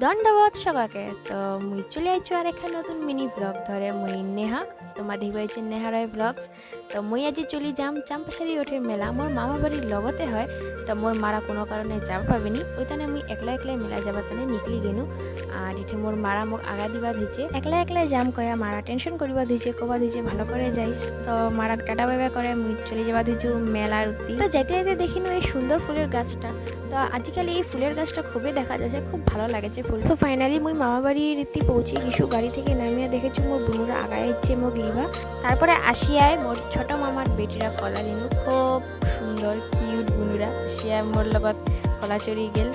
ধন্যবাদ সকাকে তো মুই চলে আইছো আর একটা নতুন মিনি ব্লগ ধরে মুই নেহা তোমার দেখবে হচ্ছে নেহা রয় ব্লগস। তো মুই আজি চলি যাম চাম্পাশারি ওঠের মেলা মোর মামা বাড়ির লগতে হয়। তো মোর মারা কোনো কারণে যাব পাবেনি ওইখানে মুই একলা একলাই মেলা যাবার তানে নিকলি গেনু। আর এটি মোর মারা মোক আগা দিবা দিছে একলা একলাই যাম কয়া মারা টেনশন করিবা দিছে কবা দিছে ভালো করে যাইস। তো মারা টাটা বাই করে মুই চলে যাবা দিছু মেলার উত্তি। তো যাইতে যাইতে দেখিনু এই সুন্দর ফুলের গাছটা। তো আজকাল এই ফুলের গাছটা খুবই দেখা যাচ্ছে খুব ভালো লাগেছে ফুল। সো ফাইনালি মুই মামা বাড়ির রীতি পৌঁছি কিছু গাড়ি থেকে নামিয়ে দেখেছি মোর বুনুরা আগায় ইচ্ছে মোক লিবা। তারপরে আসিয়ায় মোর ছোট মামার বেটিরা কলা নিনু খুব সুন্দর কিউট বুনুরা আসিয়া মোর লগত কলা চড়ি গেল।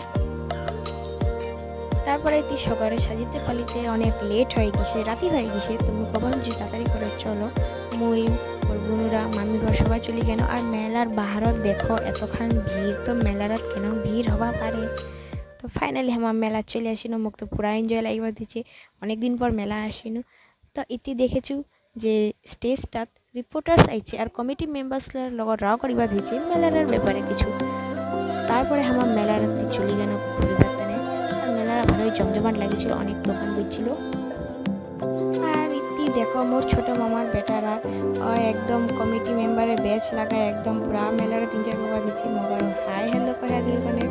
তারপরে তুই সকালে সাজিতে পালিতে অনেক লেট হয়ে গেছে রাতি হয়ে গেছে তুমি কখন তাড়াতাড়ি করে চলো মুই মোর বোনুরা মামি ঘর সবাই চলে গেল। আর মেলার বাহারত দেখো এতখান ভিড় তো মেলারত কেন ভিড় হবা পারে। তো ফাইনালি আমার মেলা চলে আসিনো মোক তো পুরা এনজয় লাগিবা দিচ্ছে অনেকদিন পর মেলা আসিনো। তো ইতি দেখেছু যে স্টেজটাত রিপোর্টার্স আইছে আর কমিটি মেম্বার্সলার লগত রাও করিবা দিয়েছে মেলার ব্যাপারে কিছু। তারপরে আমার মেলার চলে গেল ঘুরিবার টানে আর মেলারা ভালোই জমজমাট লাগেছিল অনেক দোকান বইছিল। আর ইতি দেখো মোর ছোট মামার বেটারা একদম কমিটি মেম্বারে ব্যাচ লাগায় একদম পুরা মেলার 3-4 বাবা দিচ্ছে মোবাইল হাই হ্যালো কয়া দিল কানে।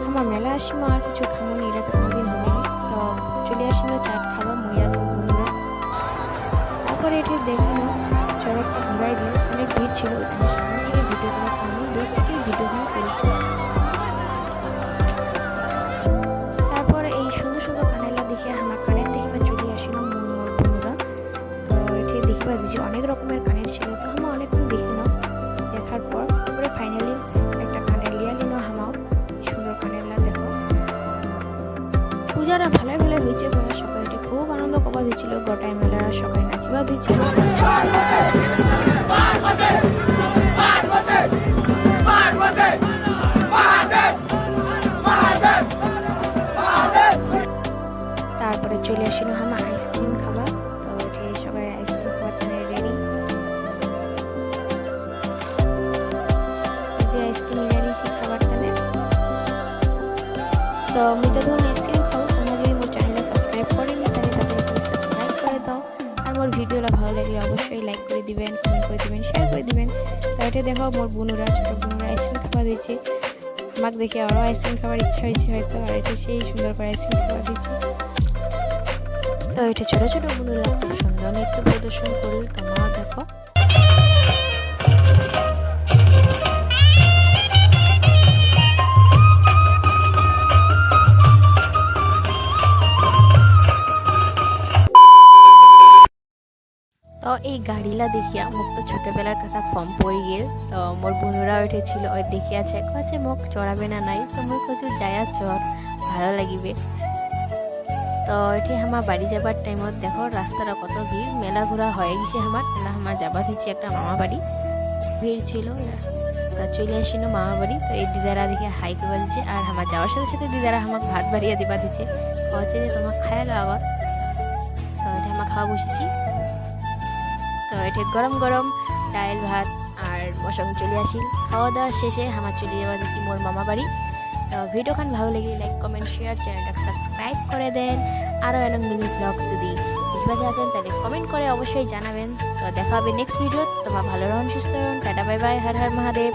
আমার মেলা আসিমো আর কিছু খামনি এটা তো কোনোদিন হবে তো চলে আসিনো চাট খাবো মুই আর মোর বন্ধুরা। তারপরে এটি দেখলো চড়কটা ঘুরাই দিল অনেক ভিড় ছিল ওখানে সামনে থেকে ভিডিও করা খামো দূর থেকে ভিডিও করা করেছি। তারপর এই সুন্দর সুন্দর কানেলা দেখে আমার কানের দেখিবা চলে আসিল মোর বন্ধুরা। তো এটি দেখিবা দিয়েছি অনেক রকমের কানের ছিল তো আমার অনেকক্ষণ দেখি না দেখার পর তারপরে ফাইনালি একটা কানের লিয়া নিল হামাও সুন্দর কানেলা দেখো। পূজারা ভালোই ভালোই হয়েছে গয়া সবাই খুব আনন্দ কবা দিয়েছিল গোটাই মেলারা সবাই নাচিবা দিয়েছিল। তারপরে চলে আসিল আমার আইসক্রিম খাবার তো এটি সবাই আইসক্রিম খাবার তানে রেডি যে আইসক্রিম নিরালিশি খাবার তানে। তো মুই তো ধরুন আইসক্রিম খাও তোমরা যদি মোর চ্যানেলটা সাবস্ক্রাইব করেনি তাহলে তাড়াতাড়ি সাবস্ক্রাইব করে দাও আর মোর ভিডিওটা ভালো লাগলে অবশ্যই লাইক করে দিবেন কমেন্ট করে দিবেন শেয়ার করে দিবেন। তো এটা দেখো মোর বোনুরা ছোটো বোনুরা আইসক্রিম খাওয়া দিয়েছে আমাকে দেখে আরও আইসক্রিম খাবার ইচ্ছা হয়েছে হয়তো আর এটা সেই সুন্দর করে আইসক্রিম খাওয়া দিয়েছে। তো এটা ছোটো ছোটো বোনুরা খুব সুন্দর নৃত্য প্রদর্শন করল তোমরাও দেখো। তো এই গাড়িলা দেখিয়া মোক তো ছোটবেলার কথা ফর্ম পড়ে গেল। তো মোর বোনুরা উঠেছিল ওই দেখিয়াছে কাছে মোক চড়াবে না নাই তো মই কচু যায়া চর ভালো লাগিবে। তো এটি আমার বাড়ি যাবার টাইমত দেখো রাস্তাটা কত ভিড় মেলা ঘোরা হয়ে গেছে আমার আমার যাবা দিচ্ছি একটা মামা বাড়ি ভিড় ছিল। তো চলে আসিনো মামা বাড়ি তো এই দিদারা দেখে হাই করবা দিচ্ছে আর আমার যাওয়ার সাথে সাথে দিদারা আমাকে ভাত বাড়িয়ে দিবা দিচ্ছে হচ্ছে যে তোমাকে খায়ালো আগত। তো এটা আমার খাওয়া বসেছি তো এটা গরম গরম ডাইল ভাত আর মশম চলে আসিল খাওয়া দাওয়া শেষে আমার চলে যাওয়া দিচ্ছি মোর মামা বাড়ি। তো ভিডিওখান ভালো লাগলে লাইক কমেন্ট শেয়ার চ্যানেলটা সাবস্ক্রাইব করে দেন আরও এরকম মিনি ব্লগস যদি দেখবা চাচ্ছেন তাহলে কমেন্ট করে অবশ্যই জানাবেন। তো দেখা হবে নেক্সট ভিডিও তোমার ভালো রহন সুস্থ রহন tata bye bye Har Har Mahadev.